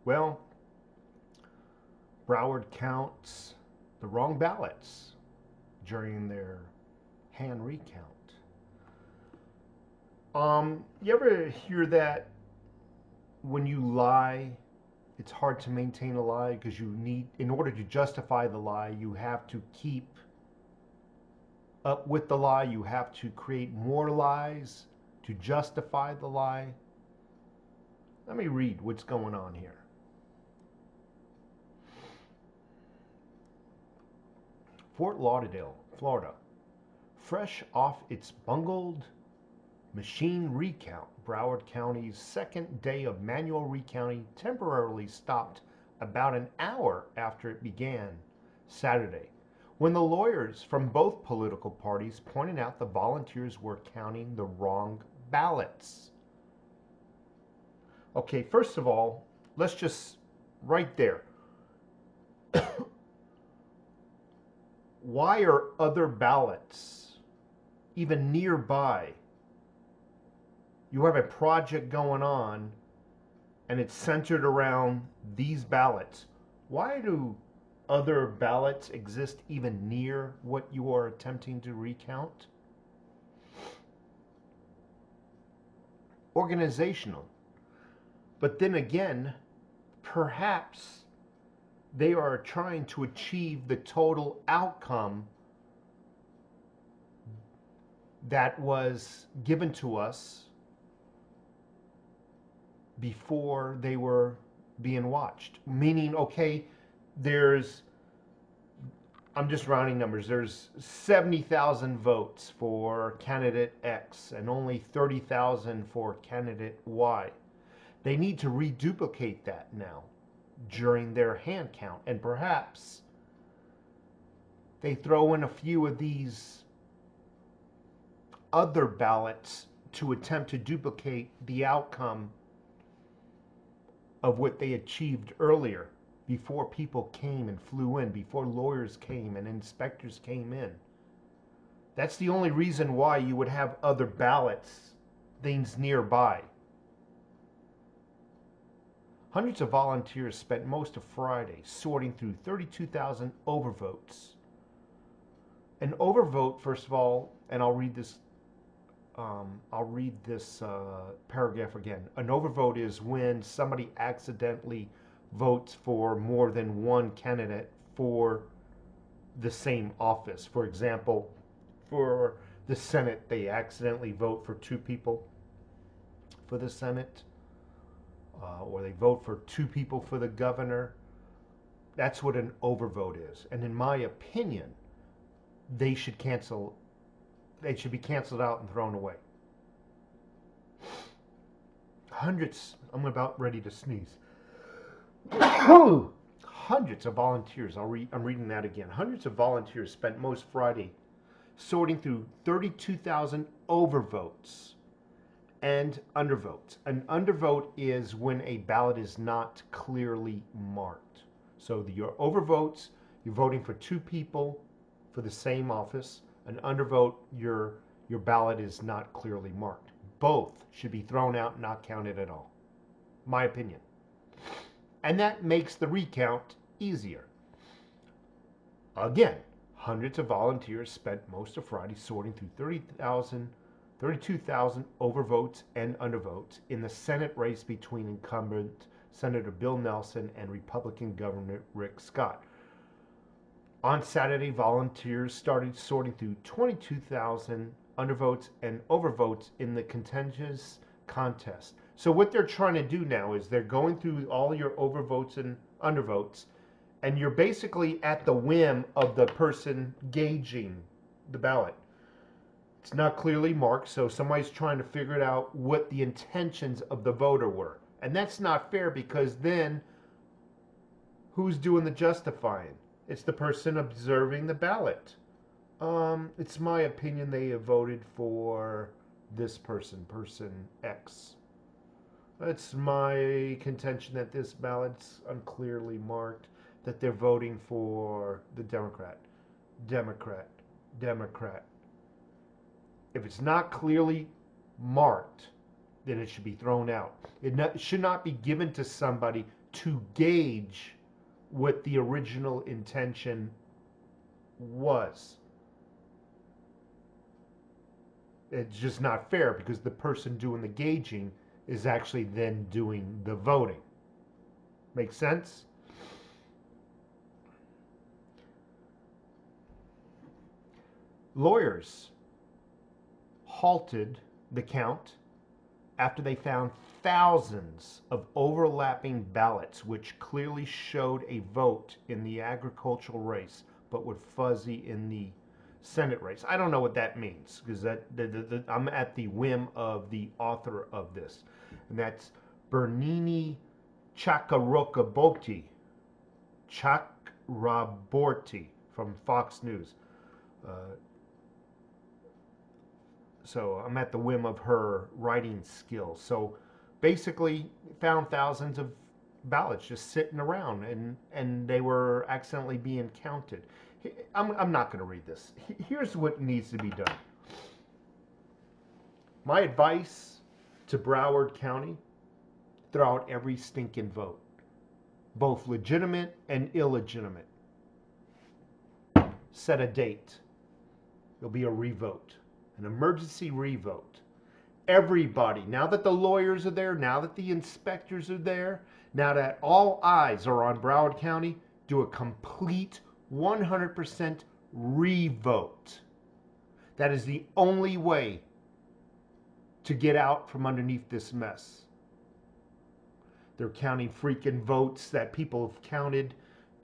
Well, Broward counts the wrong ballots during their hand recount. You ever hear that when you lie, it's hard to maintain a lie because in order to justify the lie, you have to keep up with the lie. You have to create more lies to justify the lie. Let me read what's going on here. Fort Lauderdale, Florida. Fresh off its bungled machine recount, Broward County's second day of manual recounting temporarily stopped about an hour after it began Saturday, when the lawyers from both political parties pointed out the volunteers were counting the wrong ballots. Okay, first of all, let's just, right there. Why are other ballots even nearby? You have a project going on and it's centered around these ballots. Why do other ballots exist even near what you are attempting to recount? Organizational. But then again, perhaps they are trying to achieve the total outcome that was given to us before they were being watched. Meaning, okay, I'm just rounding numbers, there's 70,000 votes for candidate X and only 30,000 for candidate Y. They need to reduplicate that now during their hand count, and perhaps they throw in a few of these other ballots to attempt to duplicate the outcome of what they achieved earlier, before people came and flew in, before lawyers came and inspectors came in. That's the only reason why you would have other ballots, things nearby. Hundreds of volunteers spent most of Friday sorting through 32,000 overvotes. An overvote, first of all, and I'll read this paragraph again. An overvote is when somebody accidentally votes for more than one candidate for the same office. For example, for the Senate, they accidentally vote for two people for the Senate. Or they vote for two people for the governor. That's what an overvote is. And in my opinion, they should be canceled out and thrown away. Hundreds, I'm about ready to sneeze. Hundreds of volunteers, I'm reading that again. Hundreds of volunteers spent most Friday sorting through 32,000 overvotes and undervotes. An undervote is when a ballot is not clearly marked. So your overvotes, you're voting for two people for the same office. An undervote, your ballot is not clearly marked. Both should be thrown out and not counted at all. My opinion. And that makes the recount easier. Again, hundreds of volunteers spent most of Friday sorting through 32,000 overvotes and undervotes in the Senate race between incumbent Senator Bill Nelson and Republican Governor Rick Scott. On Saturday, volunteers started sorting through 22,000 undervotes and overvotes in the contentious contest. So what they're trying to do now is they're going through all your overvotes and undervotes, and you're basically at the whim of the person gauging the ballot. It's not clearly marked, so somebody's trying to figure it out what the intentions of the voter were. And that's not fair, because then who's doing the justifying? It's the person observing the ballot. It's my opinion they have voted for this person X. It's my contention that this ballot's unclearly marked, that they're voting for the Democrat. If it's not clearly marked, then it should be thrown out. It should not be given to somebody to gauge what the original intention was. It's just not fair because the person doing the gauging is actually then doing the voting. Make sense? Lawyers halted the count after they found thousands of overlapping ballots which clearly showed a vote in the agricultural race but were fuzzy in the Senate race. I don't know what that means because I'm at the whim of the author of this, and that's Bernini Chakraborty from Fox News. So I'm at the whim of her writing skills. So basically found thousands of ballots just sitting around, and they were accidentally being counted. I'm not going to read this. Here's what needs to be done. My advice to Broward County: throw out every stinking vote, both legitimate and illegitimate. Set a date. There'll be a revote, an emergency revote. Everybody, now that the lawyers are there, now that the inspectors are there, now that all eyes are on Broward County, do a complete 100% revote. That is the only way to get out from underneath this mess. They're counting freaking votes that people have counted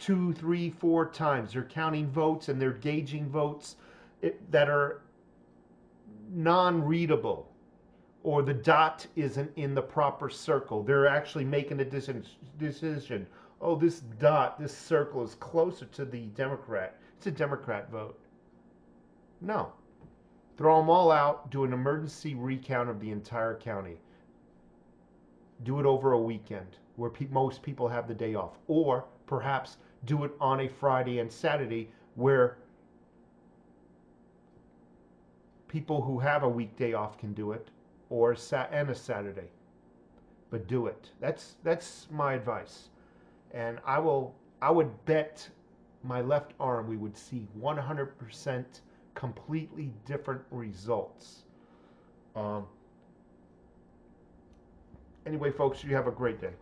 2, 3, 4 times. They're counting votes and they're gauging votes that are non-readable, or the dot isn't in the proper circle. They're actually making a decision. Oh, this dot, this circle is closer to the Democrat. It's a Democrat vote. No. Throw them all out. Do an emergency recount of the entire county. Do it over a weekend where most people have the day off. Or perhaps do it on a Friday and Saturday where people who have a weekday off can do it, or and a Saturday. But do it. That's my advice. And I would bet my left arm we would see 100% completely different results. Anyway, folks, you have a great day.